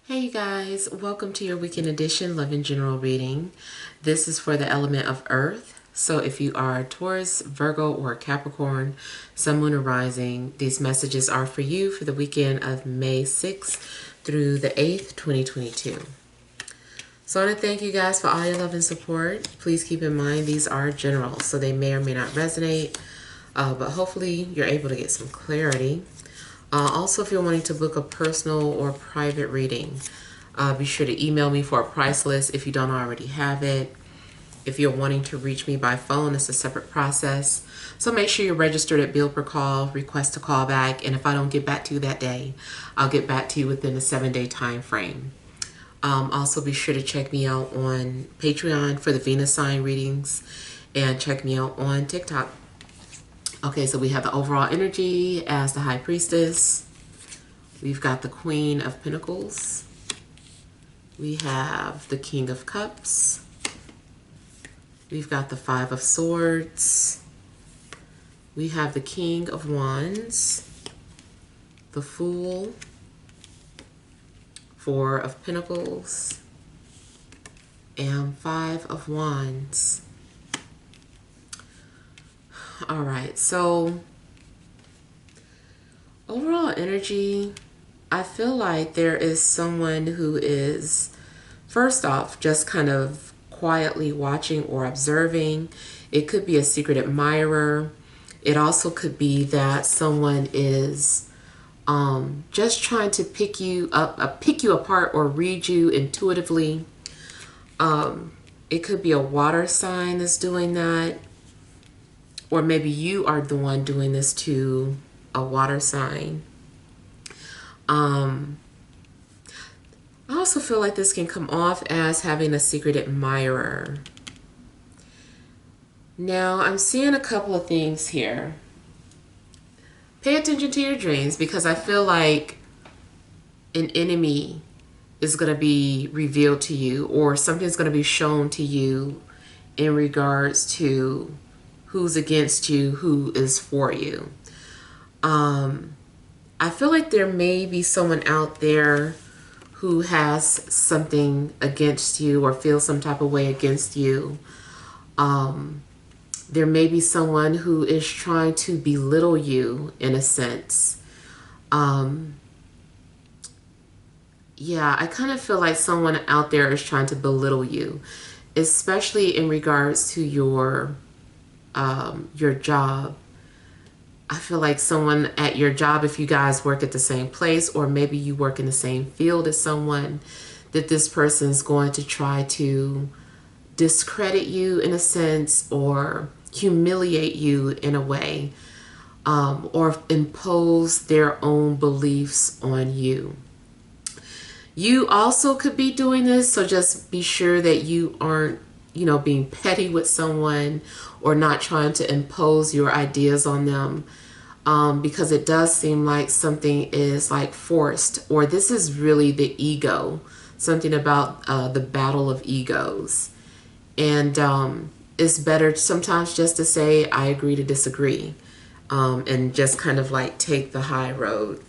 Hey you guys, welcome to your weekend edition Love and General reading. This is for the element of Earth. So if you are Taurus, Virgo, or Capricorn, Sun, Moon, or Rising, these messages are for you for the weekend of May 6th through the 8th, 2022. So I want to thank you guys for all your love and support. Please keep in mind these are general, so they may or may not resonate, but hopefully you're able to get some clarity. Also, if you're wanting to book a personal or private reading, be sure to email me for a price list if you don't already have it. If you're wanting to reach me by phone, it's a separate process. So make sure you're registered at bill per call, request a callback, and if I don't get back to you that day, I'll get back to you within a 7-day time frame. Also, be sure to check me out on Patreon for the Venus sign readings and check me out on TikTok. Okay, so we have the overall energy as the High Priestess. We've got the Queen of Pentacles. We have the King of Cups. We've got the Five of Swords. We have the King of Wands. The Fool. Four of Pentacles. And Five of Wands. All right, so overall energy, I feel like there is someone who is, first off, just kind of quietly watching or observing. It could be a secret admirer. It also could be that someone is just trying to pick you apart or read you intuitively. It could be a water sign that's doing that. Or maybe you are the one doing this to a water sign. I also feel like this can come off as having a secret admirer. Now, I'm seeing a couple of things here. Pay attention to your dreams, because I feel like an enemy is going to be revealed to you, or something's going to be shown to you in regards to who's against you, who is for you. I feel like there may be someone out there who has something against you or feels some type of way against you. There may be someone who is trying to belittle you in a sense. Yeah, I kind of feel like someone out there is trying to belittle you, especially in regards to your job. I feel like someone at your job, if you guys work at the same place, or maybe you work in the same field as someone, that this person is going to try to discredit you in a sense, or humiliate you in a way, or impose their own beliefs on you. You also could be doing this, so just be sure that you aren't, being petty with someone or not trying to impose your ideas on them, because it does seem like something is like forced, or this is really the ego, something about the battle of egos. And it's better sometimes just to say, I agree to disagree, and just kind of like take the high road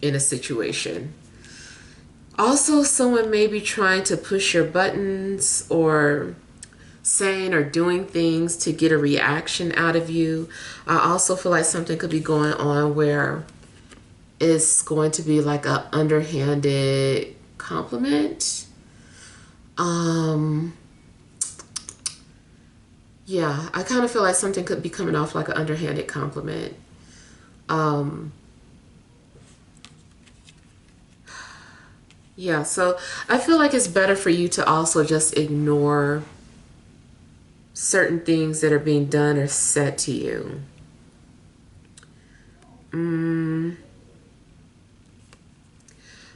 in a situation. Also, someone may be trying to push your buttons or saying or doing things to get a reaction out of you. I also feel like something could be going on where it's going to be like an underhanded compliment. Yeah, I kind of feel like something could be coming off like an underhanded compliment. Yeah, so I feel like it's better for you to also just ignore certain things that are being done or said to you.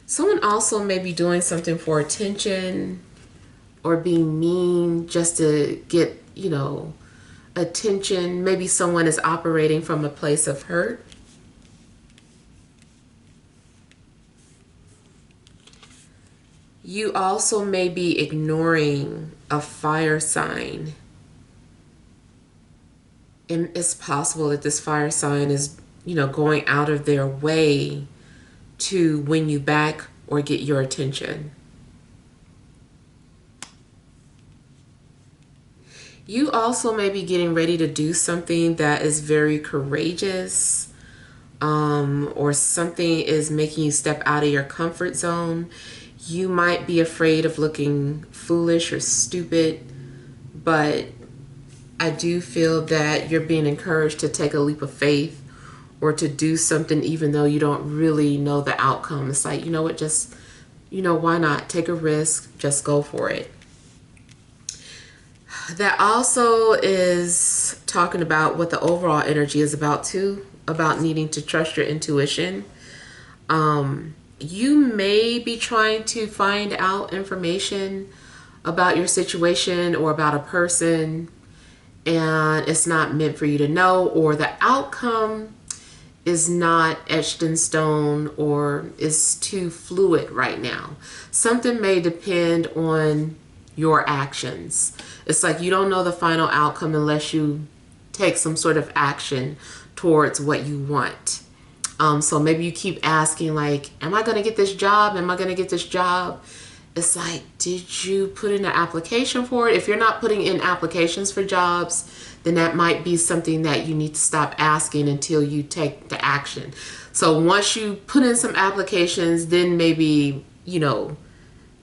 Someone also may be doing something for attention or being mean just to get, attention. Maybe someone is operating from a place of hurt. You also may be ignoring a fire sign. And it's possible that this fire sign is, going out of their way to win you back or get your attention. You also may be getting ready to do something that is very courageous, or something is making you step out of your comfort zone. You might be afraid of looking foolish or stupid, but I do feel that you're being encouraged to take a leap of faith or to do something even though you don't really know the outcome. It's like, you know what, just, why not take a risk? Just go for it. That also is talking about what the overall energy is about too, about needing to trust your intuition. You may be trying to find out information about your situation or about a person, and it's not meant for you to know, or the outcome is not etched in stone or is too fluid right now. Something may depend on your actions. It's like you don't know the final outcome unless you take some sort of action towards what you want. So maybe you keep asking, like, am I going to get this job? Am I going to get this job? It's like, did you put in an application for it? If you're not putting in applications for jobs, then that might be something that you need to stop asking until you take the action. So once you put in some applications, then maybe,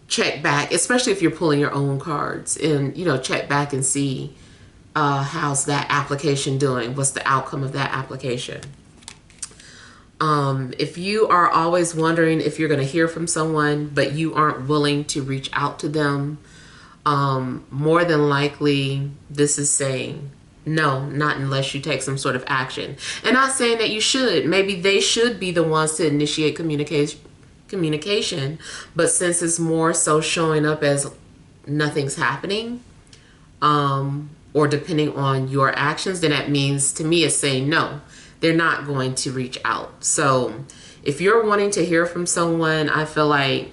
check back, especially if you're pulling your own cards, and, check back and see how's that application doing? What's the outcome of that application? If you are always wondering if you're going to hear from someone, but you aren't willing to reach out to them, more than likely this is saying, no, not unless you take some sort of action. And not saying that you should. Maybe they should be the ones to initiate communication, but since it's more so showing up as nothing's happening, or depending on your actions, then that means, to me, it's saying no, they're not going to reach out. So if you're wanting to hear from someone, I feel like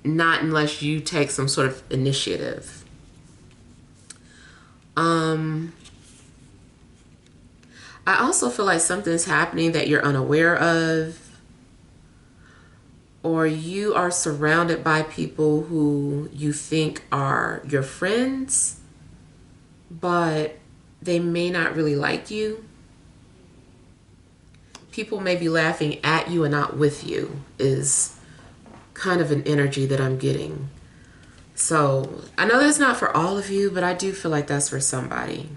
not unless you take some sort of initiative. I also feel like something's happening that you're unaware of, or you are surrounded by people who you think are your friends, but they may not really like you. People may be laughing at you and not with you, is kind of an energy that I'm getting. So I know that's not for all of you, but I do feel like that's for somebody.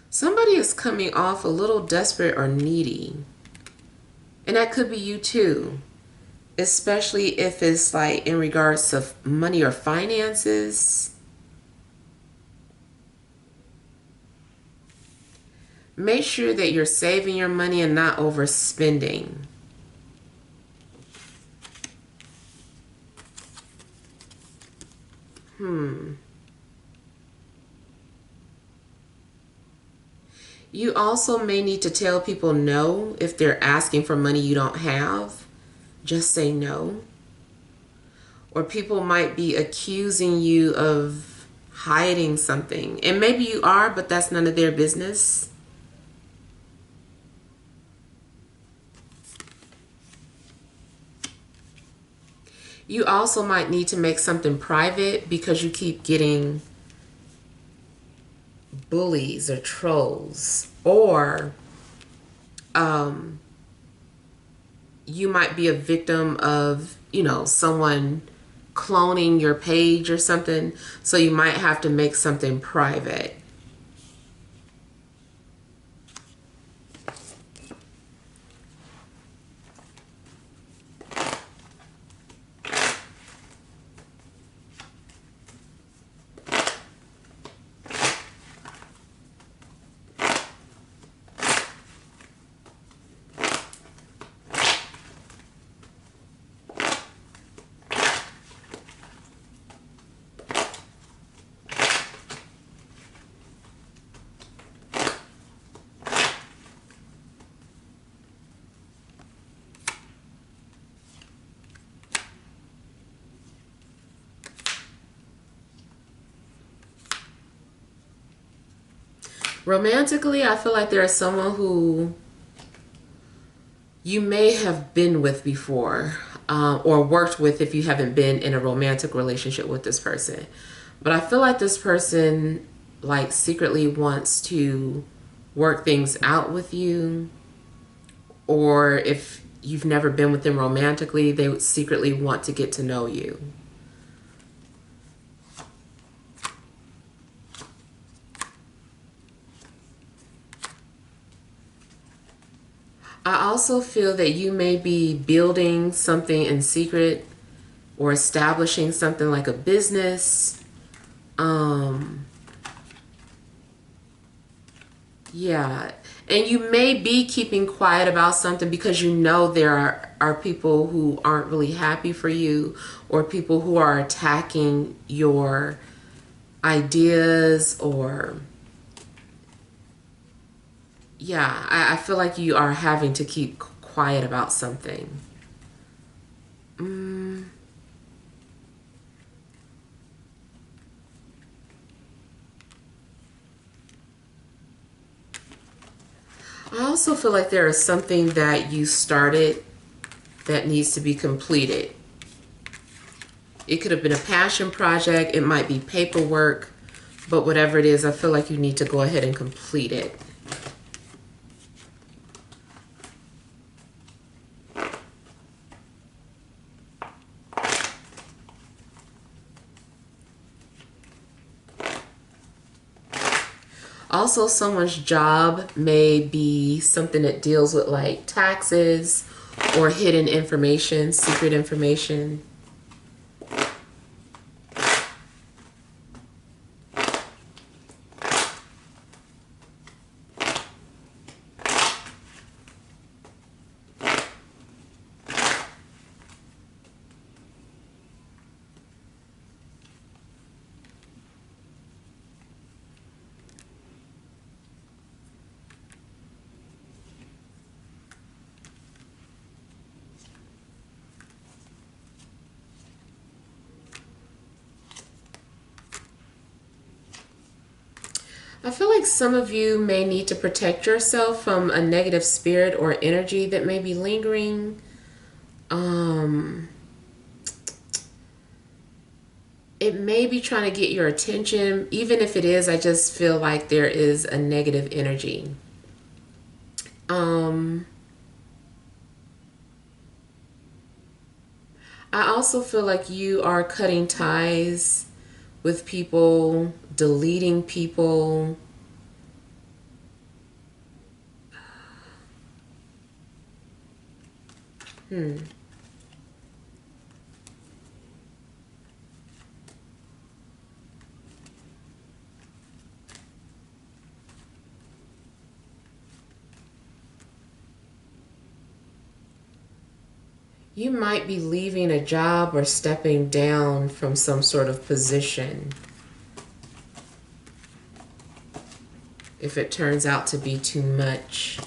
Somebody is coming off a little desperate or needy. And that could be you too. Especially if it's like in regards to money or finances. Make sure that you're saving your money and not overspending. You also may need to tell people no if they're asking for money you don't have. Just say no. Or people might be accusing you of hiding something. And maybe you are, but that's none of their business. You also might need to make something private because you keep getting bullies or trolls, or you might be a victim of, someone cloning your page or something. So you might have to make something private. Romantically, I feel like there is someone who you may have been with before, or worked with if you haven't been in a romantic relationship with this person. But I feel like this person like secretly wants to work things out with you, or if you've never been with them romantically, they would secretly want to get to know you. I also feel that you may be building something in secret or establishing something like a business. Yeah. And you may be keeping quiet about something because you know there are people who aren't really happy for you, or people who are attacking your ideas, or yeah, I feel like you are having to keep quiet about something. I also feel like there is something that you started that needs to be completed. It could have been a passion project, it might be paperwork, but whatever it is, I feel like you need to go ahead and complete it. Also, someone's job may be something that deals with like taxes or hidden information, secret information. I feel like some of you may need to protect yourself from a negative spirit or energy that may be lingering. It may be trying to get your attention. Even if it is, I just feel like there is a negative energy. I also feel like you are cutting ties with people, deleting people. You might be leaving a job or stepping down from some sort of position if it turns out to be too much.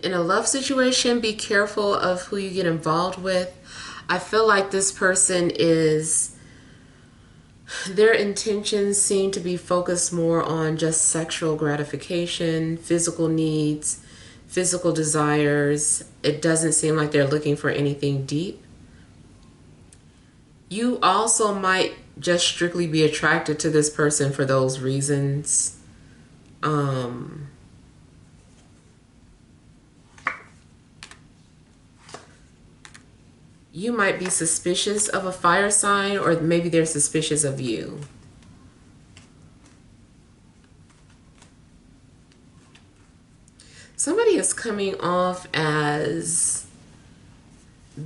In a love situation, be careful of who you get involved with. I feel like this person is, their intentions seem to be focused more on just sexual gratification, physical needs, physical desires. It doesn't seem like they're looking for anything deep. You also might just strictly be attracted to this person for those reasons. You might be suspicious of a fire sign, or maybe they're suspicious of you. Somebody is coming off as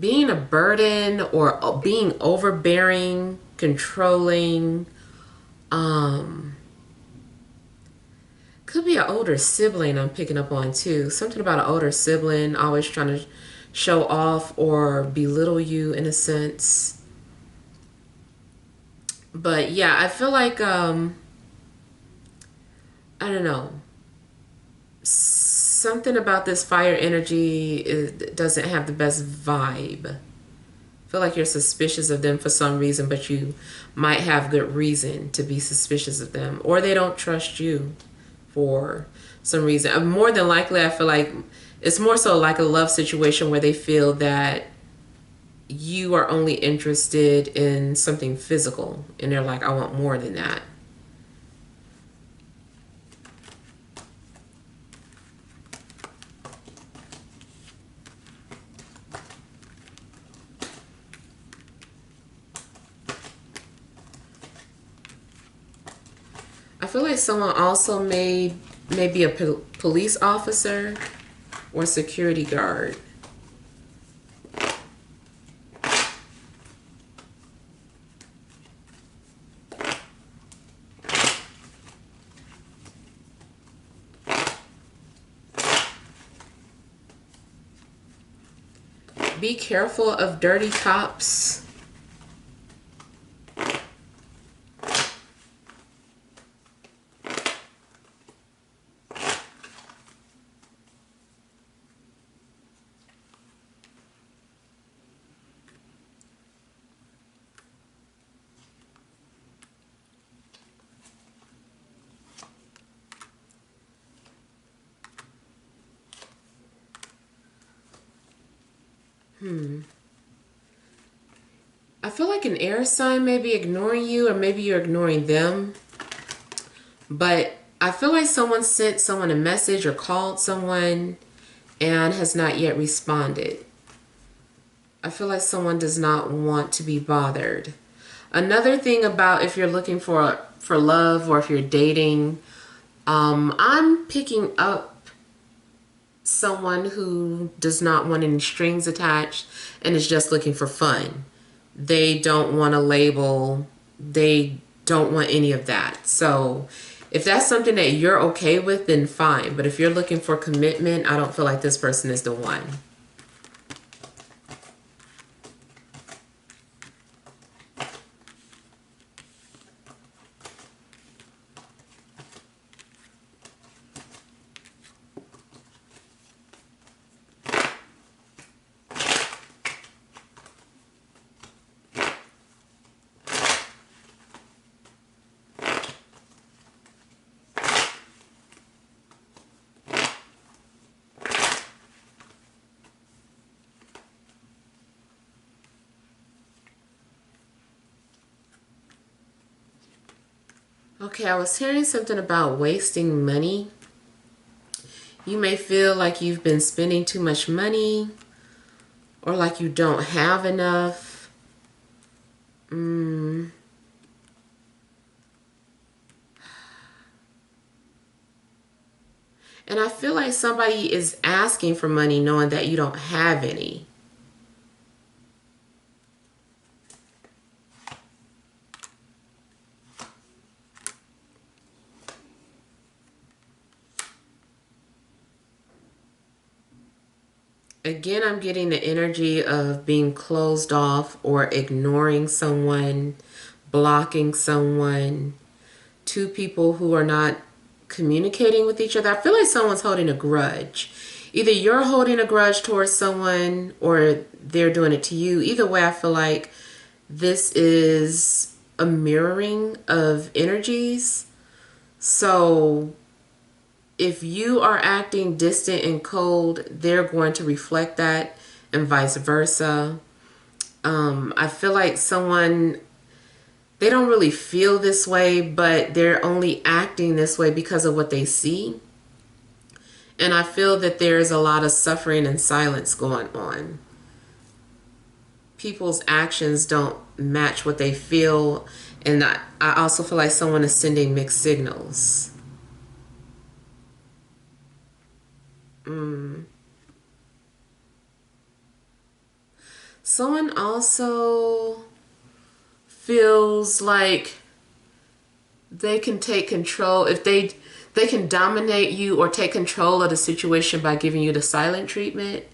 being a burden or being overbearing, controlling. Could be an older sibling I'm picking up on too. Something about an older sibling always trying to show off or belittle you in a sense. But yeah, I feel like I don't know. Something about this fire energy doesn't have the best vibe. I feel like you're suspicious of them for some reason, but you might have good reason to be suspicious of them, or they don't trust you for some reason. More than likely, I feel like it's more so like a love situation where they feel that you are only interested in something physical, and they're like, I want more than that. I feel like someone also may be a police officer or security guard. Be careful of dirty cops. I feel like an air sign may be ignoring you, or maybe you're ignoring them. But I feel like someone sent someone a message or called someone and has not yet responded. I feel like someone does not want to be bothered. Another thing about if you're looking for love or if you're dating, I'm picking up someone who does not want any strings attached and is just looking for fun. They don't want a label. They don't want any of that. So if that's something that you're okay with, then fine. But if you're looking for commitment, I don't feel like this person is the one. Okay, I was hearing something about wasting money. You may feel like you've been spending too much money or like you don't have enough. And I feel like somebody is asking for money knowing that you don't have any. Again, I'm getting the energy of being closed off or ignoring someone, blocking someone, two people who are not communicating with each other. I feel like someone's holding a grudge. Either you're holding a grudge towards someone or they're doing it to you. Either way, I feel like this is a mirroring of energies. So if you are acting distant and cold, they're going to reflect that, and vice versa. I feel like someone, they don't really feel this way, but they're only acting this way because of what they see. And I feel that there's a lot of suffering and silence going on. People's actions don't match what they feel. And I also feel like someone is sending mixed signals. Someone also feels like they can take control. If they can dominate you or take control of the situation by giving you the silent treatment.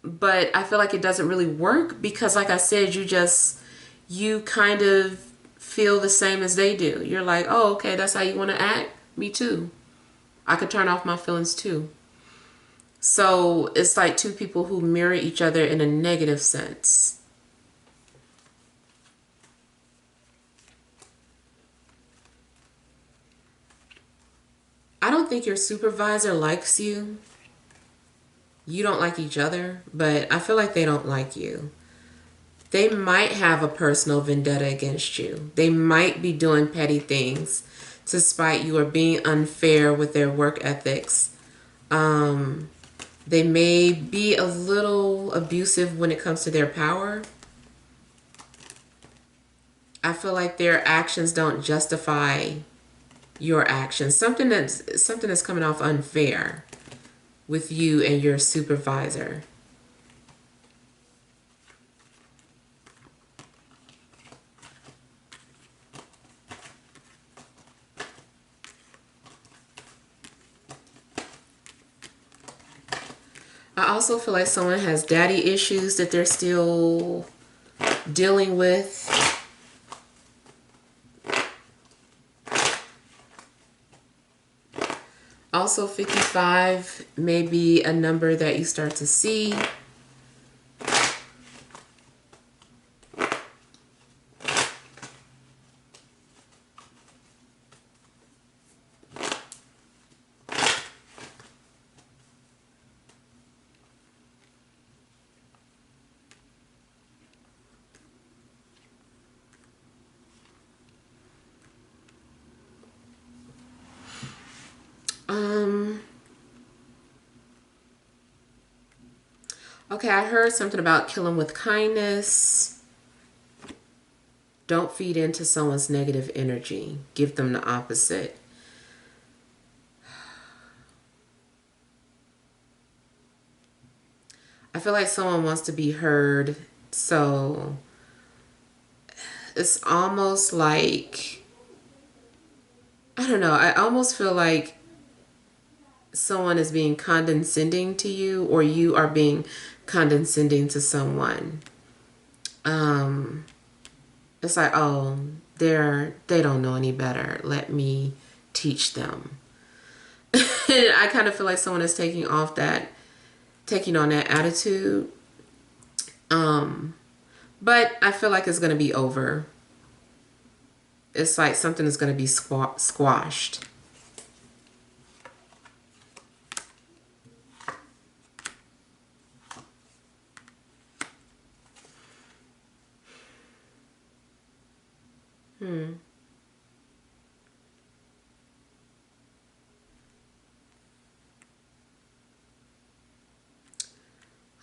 But I feel like it doesn't really work because, like I said, you kind of feel the same as they do. You're like, oh, okay, that's how you want to act? Me too. I could turn off my feelings too. So it's like two people who mirror each other in a negative sense. I don't think your supervisor likes you. You don't like each other, but I feel like they don't like you. They might have a personal vendetta against you. They might be doing petty things to spite you or being unfair with their work ethics. They may be a little abusive when it comes to their power. I feel like their actions don't justify your actions. Something that's coming off unfair with you and your supervisor. I also feel like someone has daddy issues that they're still dealing with. Also, 55 may be a number that you start to see. Okay, I heard something about killing with kindness. Don't feed into someone's negative energy. Give them the opposite. I feel like someone wants to be heard, so it's almost like, I don't know, I almost feel like someone is being condescending to you, or you are being condescending to someone. It's like, oh, they don't know any better. Let me teach them. I kind of feel like someone is taking on that attitude. But I feel like it's going to be over. It's like something is going to be squashed.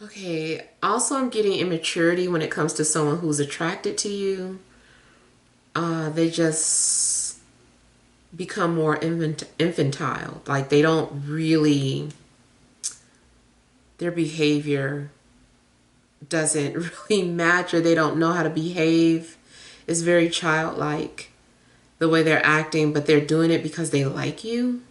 Okay, also I'm getting immaturity when it comes to someone who's attracted to you. They just become more infantile. Like they don't really, their behavior doesn't really match, or they don't know how to behave. It's very childlike, the way they're acting, but they're doing it because they like you.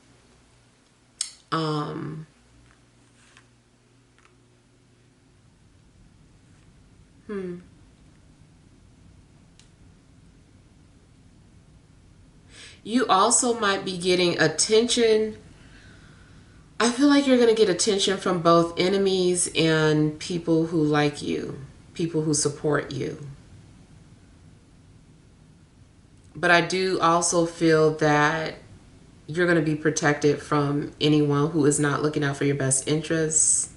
You also might be getting attention. I feel like you're going to get attention from both enemies and people who like you, people who support you. But I do also feel that you're going to be protected from anyone who is not looking out for your best interests.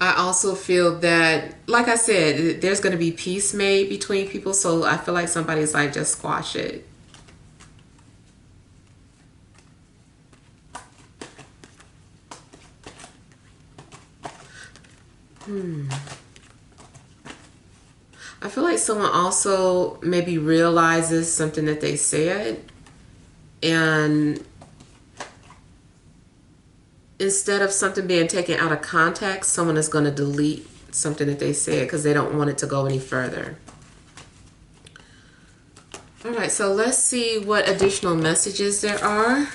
I also feel that, like I said, there's going to be peace made between people. So I feel like somebody's like, just squash it. I feel like someone also maybe realizes something that they said, And instead of something being taken out of context, someone is going to delete something that they said because they don't want it to go any further. All right, so let's see what additional messages there are.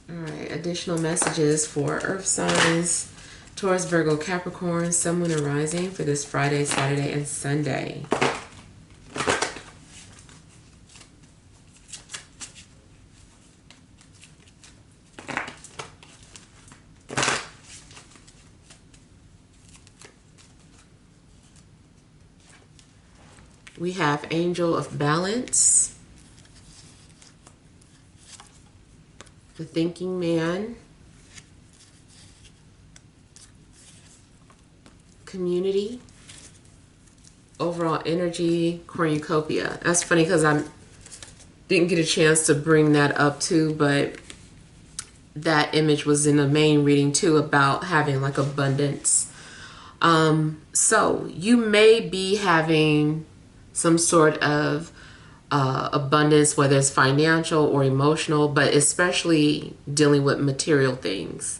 All right, additional messages for Earth signs, Taurus, Virgo, Capricorn, Sun, Moon, and Rising for this Friday, Saturday, and Sunday. We have Angel of Balance, the Thinking Man, Community, Overall Energy, Cornucopia. That's funny because I didn't get a chance to bring that up too, but that image was in the main reading too about having like abundance. So you may be having some sort of abundance, whether it's financial or emotional, but especially dealing with material things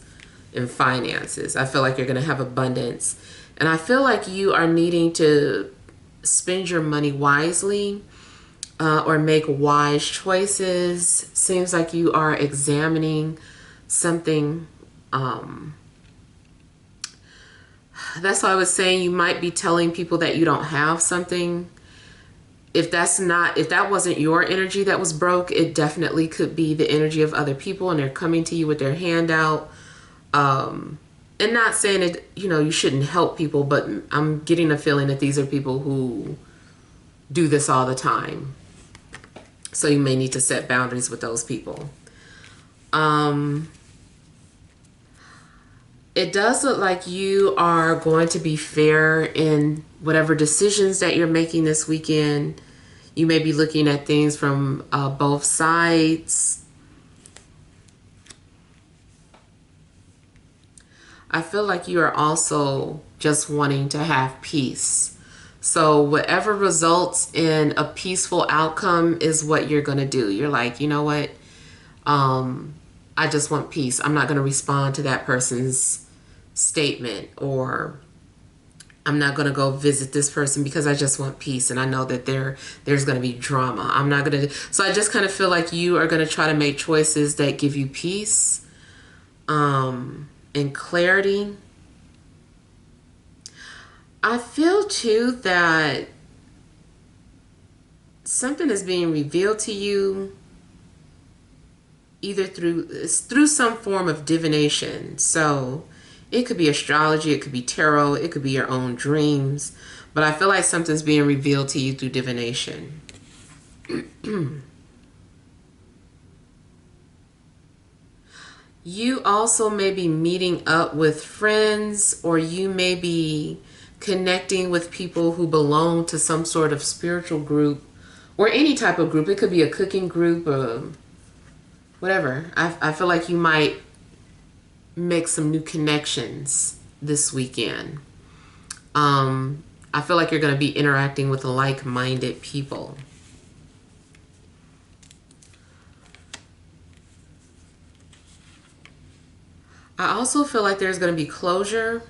and finances. I feel like you're going to have abundance. And I feel like you are needing to spend your money wisely or make wise choices. Seems like you are examining something. That's why I was saying you might be telling people that you don't have something. If that wasn't your energy that was broke, it definitely could be the energy of other people, and they're coming to you with their hand out. And not saying it, you shouldn't help people, but I'm getting a feeling that these are people who do this all the time. So you may need to set boundaries with those people. It does look like you are going to be fair in whatever decisions that you're making this weekend. You may be looking at things from both sides. I feel like you are also just wanting to have peace. So whatever results in a peaceful outcome is what you're going to do. You're like, you know what? I just want peace. I'm not going to respond to that person's statement, or I'm not going to go visit this person because I just want peace and I know that there's going to be drama. I'm not going to. So I just kind of feel like you are going to try to make choices that give you peace and clarity. I feel too that something is being revealed to you either through some form of divination. So it could be astrology, it could be tarot, it could be your own dreams. But I feel like something's being revealed to you through divination. You also may be meeting up with friends, or you may be connecting with people who belong to some sort of spiritual group or any type of group. It could be a cooking group or whatever. I feel like you might make some new connections this weekend. I feel like you're going to be interacting with like-minded people. I also feel like there's going to be closure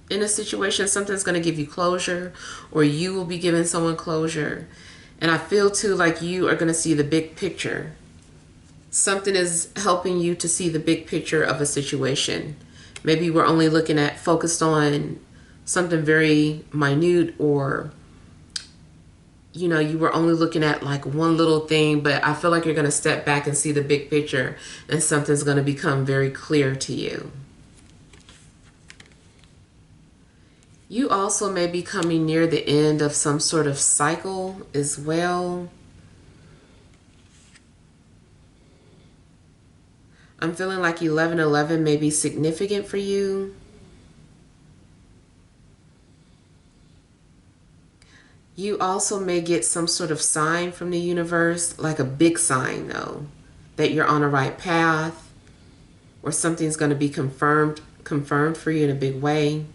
in a situation. Something's going to give you closure, or you will be giving someone closure. And I feel too like you are going to see the big picture. Something is helping you to see the big picture of a situation. Maybe we're only focused on something very minute, or you were only looking at like one little thing, but I feel like you're going to step back and see the big picture, and something's going to become very clear to you. You also may be coming near the end of some sort of cycle as well. I'm feeling like 1111 may be significant for you. You also may get some sort of sign from the universe, like a big sign though, that you're on the right path, or something's going to be confirmed for you in a big way.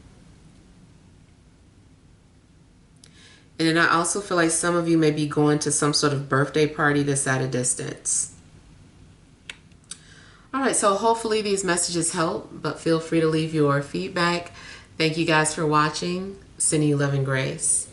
And then I also feel like some of you may be going to some sort of birthday party that's at a distance. All right, so hopefully these messages help, but feel free to leave your feedback. Thank you guys for watching. Sending you love and grace.